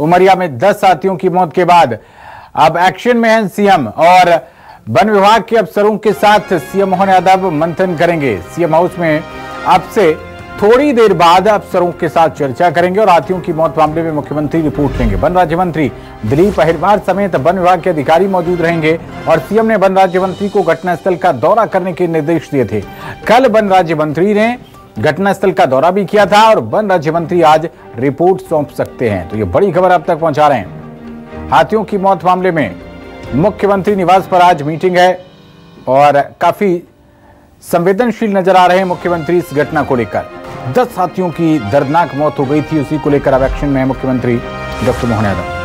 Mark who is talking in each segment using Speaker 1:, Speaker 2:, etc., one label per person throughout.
Speaker 1: उमरिया में 10 हाथियों की मौत के बाद अब एक्शन में हैं सीएम और वन विभाग के अफसरों के साथ सीएम मोहन यादव मंथन करेंगे। सीएम हाउस में अब से थोड़ी देर बाद अफसरों के साथ चर्चा करेंगे और हाथियों की मौत मामले में मुख्यमंत्री रिपोर्ट लेंगे। वन राज्य मंत्री दिलीप अहिरवार समेत वन विभाग के अधिकारी मौजूद रहेंगे और सीएम ने वन राज्य मंत्री को घटनास्थल का दौरा करने के निर्देश दिए थे। कल वन राज्य मंत्री ने घटनास्थल का दौरा भी किया था और वन राज्य मंत्री आज रिपोर्ट सौंप सकते हैं। तो ये बड़ी खबर आप तक पहुंचा रहे हैं। हाथियों की मौत मामले में मुख्यमंत्री निवास पर आज मीटिंग है और काफी संवेदनशील नजर आ रहे हैं मुख्यमंत्री इस घटना को लेकर। 10 हाथियों की दर्दनाक मौत हो गई थी, उसी को लेकर अब एक्शन में है मुख्यमंत्री डॉक्टर मोहन यादव।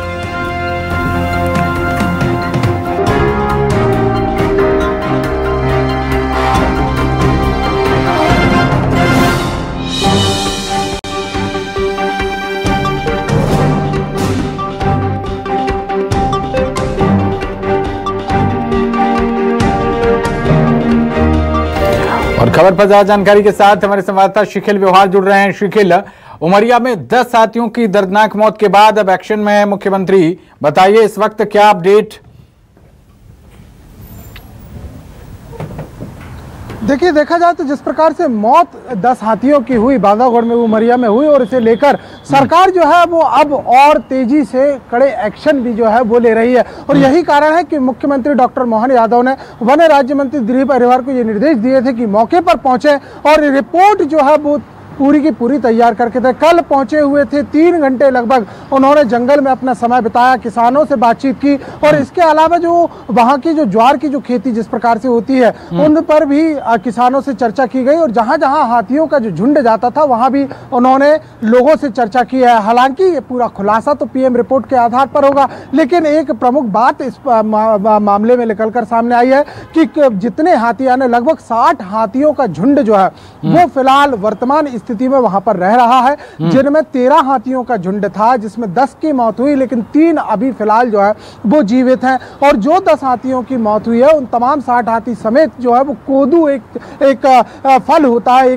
Speaker 1: और खबर पर ज्यादा जानकारी के साथ हमारे संवाददाता शिखिल व्यवहार जुड़ रहे हैं। शिखिल, उमरिया में 10 हाथियों की दर्दनाक मौत के बाद अब एक्शन में है मुख्यमंत्री, बताइए इस वक्त क्या अपडेट?
Speaker 2: देखिए, देखा जाए तो जिस प्रकार से मौत 10 हाथियों की हुई बांधवगढ़ में, उमरिया में हुई और इसे लेकर सरकार जो है वो अब और तेजी से कड़े एक्शन भी जो है वो ले रही है। और यही कारण है कि मुख्यमंत्री डॉक्टर मोहन यादव ने वन राज्य मंत्री दिलीप अहिरवार को ये निर्देश दिए थे कि मौके पर पहुंचे और रिपोर्ट जो है वो पूरी की पूरी तैयार करके थे। कल पहुंचे हुए थे, 3 घंटे लगभग उन्होंने जंगल में अपना समय बिताया, किसानों से बातचीत की और इसके अलावा जो वहां की जो ज्वार की जो खेती जिस प्रकार से होती है उन पर भी किसानों से चर्चा की गई और जहां जहां हाथियों का जो झुंड जाता था वहां भी उन्होंने लोगों से चर्चा की है। हालांकि ये पूरा खुलासा तो पीएम रिपोर्ट के आधार पर होगा, लेकिन एक प्रमुख बात इस मामले में निकलकर सामने आई है कि जितने हाथी आने, लगभग 60 हाथियों का झुंड जो है वो फिलहाल वर्तमान स्थिति में वहां पर रह रहा है, जिनमें 13 हाथियों का झुंड था जिसमें 10 की मौत हुई, लेकिन 3 अभी फिलहाल जो है वो जीवित हैं। और जो 10 हाथियों की मौत हुई है उन तमाम 60 हाथी समेत जो है वो कोदू एक फल होता है,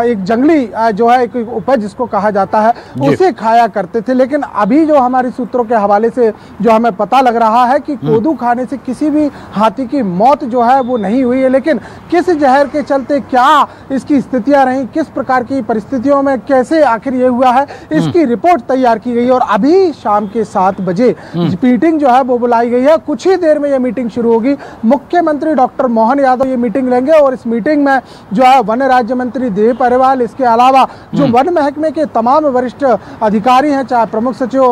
Speaker 2: एक जंगली जो है एक उपज जिसको कहा जाता है, उसे खाया करते थे। लेकिन अभी जो हमारे सूत्रों के हवाले से जो हमें पता लग रहा है कि कोदू खाने से किसी भी हाथी की मौत जो है वो नहीं हुई है, लेकिन किस जहर के चलते क्या इसकी स्थितियां रही, किस प्रकार की परिस्थितियों में कैसे आखिर ये हुआ है, इसकी रिपोर्ट तैयार की गई और अभी शाम के 7 बजे मीटिंग जो है वो बुलाई गई है। कुछ ही देर में ये मीटिंग शुरू होगी। मुख्यमंत्री डॉक्टर मोहन यादव ये मीटिंग लेंगे और इस मीटिंग में जो है वन राज्य मंत्री दिलीप अहिरवार, इसके अलावा जो वन महकमे के तमाम वरिष्ठ अधिकारी हैं, चाहे प्रमुख सचिव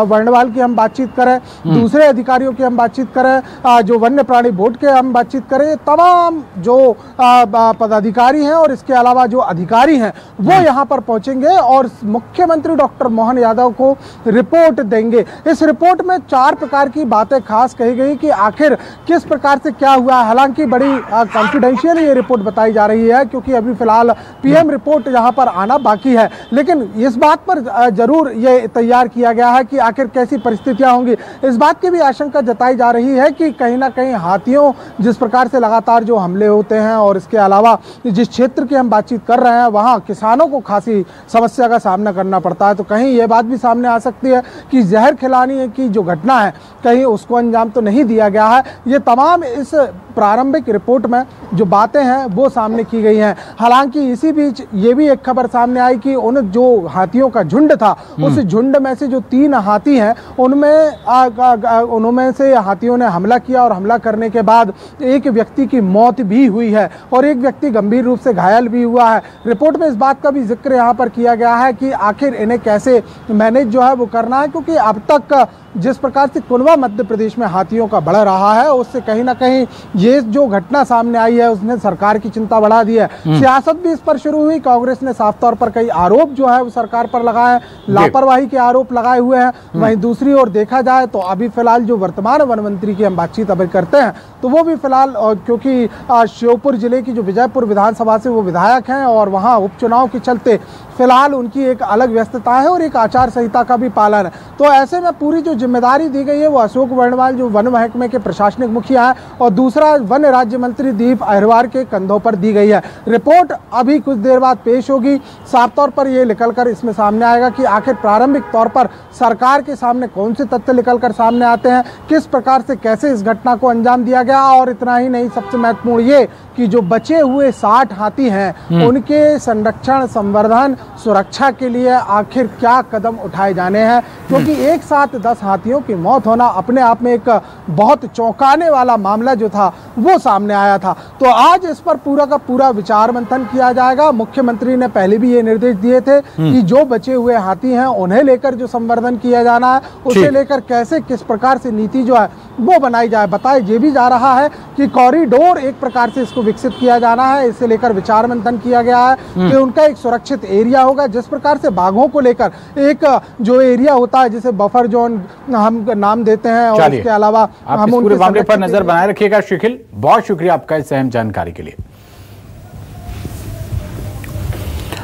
Speaker 2: वर्णवाल की हम बातचीत करें, दूसरे अधिकारियों की हम बातचीत करें, जो वन्य प्राणी बोर्ड के हम बातचीत करें, तमाम जो पदाधिकारी हैं और इसके अलावा जो अधिकारी हैं वो यहां पर पहुंचेंगे और मुख्यमंत्री डॉक्टर मोहन यादव को रिपोर्ट देंगे। इस रिपोर्ट में 4 प्रकार की बातें खास कही गई कि आखिर किस प्रकार से क्या हुआ। हालांकि बड़ी कॉन्फिडेंशियल ये रिपोर्ट बताई जा रही है क्योंकि अभी फिलहाल पीएम रिपोर्ट यहां पर आना बाकी है, लेकिन इस बात पर जरूर ये तैयार किया गया है कि आखिर कैसी परिस्थितियां होंगी। इस बात की भी आशंका जताई जा रही है कि कहीं ना कहीं हाथियों जिस प्रकार से लगातार जो हमले होते हैं और इसके अलावा जिस क्षेत्र की हम बातचीत कर रहे हैं वहां किसानों को खासी समस्या का सामना करना पड़ता है, तो कहीं ये बात भी सामने आ सकती है कि जहर खिलाने की जो घटना है कहीं उसको अंजाम तो नहीं दिया गया है। ये तमाम इस प्रारंभिक रिपोर्ट में जो बातें हैं वो सामने की गई हैं। हालांकि इसी बीच ये भी एक खबर सामने आई कि उन जो हाथियों का झुंड था उस झुंड में से जो 3 हाथी हैं उनमें से हाथियों ने हमला किया और हमला करने के बाद एक व्यक्ति की मौत भी हुई है और एक व्यक्ति गंभीर रूप से घायल भी हुआ है। रिपोर्ट में इस बात का भी जिक्र यहाँ पर किया गया है कि आखिर इन्हें कैसे मैनेज जो है वो करना है, क्योंकि अब तक जिस प्रकार से कुनवा मध्य प्रदेश में हाथियों का बढ़ रहा है उससे कहीं ना कहीं ये जो घटना सामने आई है उसने सरकार की चिंता बढ़ा दी है। सियासत भी इस पर शुरू हुई। कांग्रेस ने साफ तौर पर कई आरोप जो है वो सरकार पर लगाए, लापरवाही के आरोप लगाए हुए हैं। वहीं दूसरी ओर देखा जाए तो अभी फिलहाल जो वर्तमान वन मंत्री की हम बातचीत अभी करते हैं तो वो भी फिलहाल क्योंकि श्योपुर जिले की जो विजयपुर विधानसभा से वो विधायक हैं और वहाँ उपचुनाव के चलते फिलहाल उनकी एक अलग व्यस्तता है और एक आचार संहिता का भी पालन है। तो ऐसे में पूरी जो जिम्मेदारी दी गई है वो अशोक वर्णवाल जो वन महकमे के प्रशासनिक मुखिया है और दूसरा वन राज्य मंत्री दीप अहिरवार के कंधों पर दी गई है। रिपोर्ट अभी कुछ देर बाद पेश होगी। साफ तौर पर ये निकलकर इसमें सामने आएगा कि आखिर प्रारंभिक तौर पर सरकार के सामने कौन से तथ्य निकलकर सामने आते हैं, किस प्रकार से कैसे इस घटना को अंजाम दिया गया। और इतना ही नहीं, सबसे महत्वपूर्ण ये कि जो बचे हुए 60 हाथी हैं उनके संरक्षण, संवर्धन, सुरक्षा के लिए आखिर क्या कदम उठाए जाने हैं, क्योंकि एक साथ 10 हाथियों की मौत होना अपने आप में एक बहुत चौंकाने वाला मामला जो था वो सामने आया था। तो आज इस पर पूरा का पूरा विचार मंथन किया जाएगा। मुख्यमंत्री ने पहले भी ये निर्देश दिए थे कि जो बचे हुए हाथी हैं उन्हें लेकर जो संवर्धन किया जाना है उसे लेकर कैसे किस प्रकार से नीति जो है वो बनाई जाए। बताया ये भी जा रहा है कि कॉरिडोर एक प्रकार से इसको विकसित किया जाना है, इसे लेकर विचार मंथन किया गया है कि उनका एक सुरक्षित एरिया होगा। जिस प्रकार से बाघों को लेकर एक जो एरिया होता है जिसे बफर जोन हम नाम देते हैं, और इसके अलावा
Speaker 1: हम पूरे मामले पर नजर बनाए रखिएगा। शिखिल, बहुत शुक्रिया आपका इस अहम जानकारी के लिए।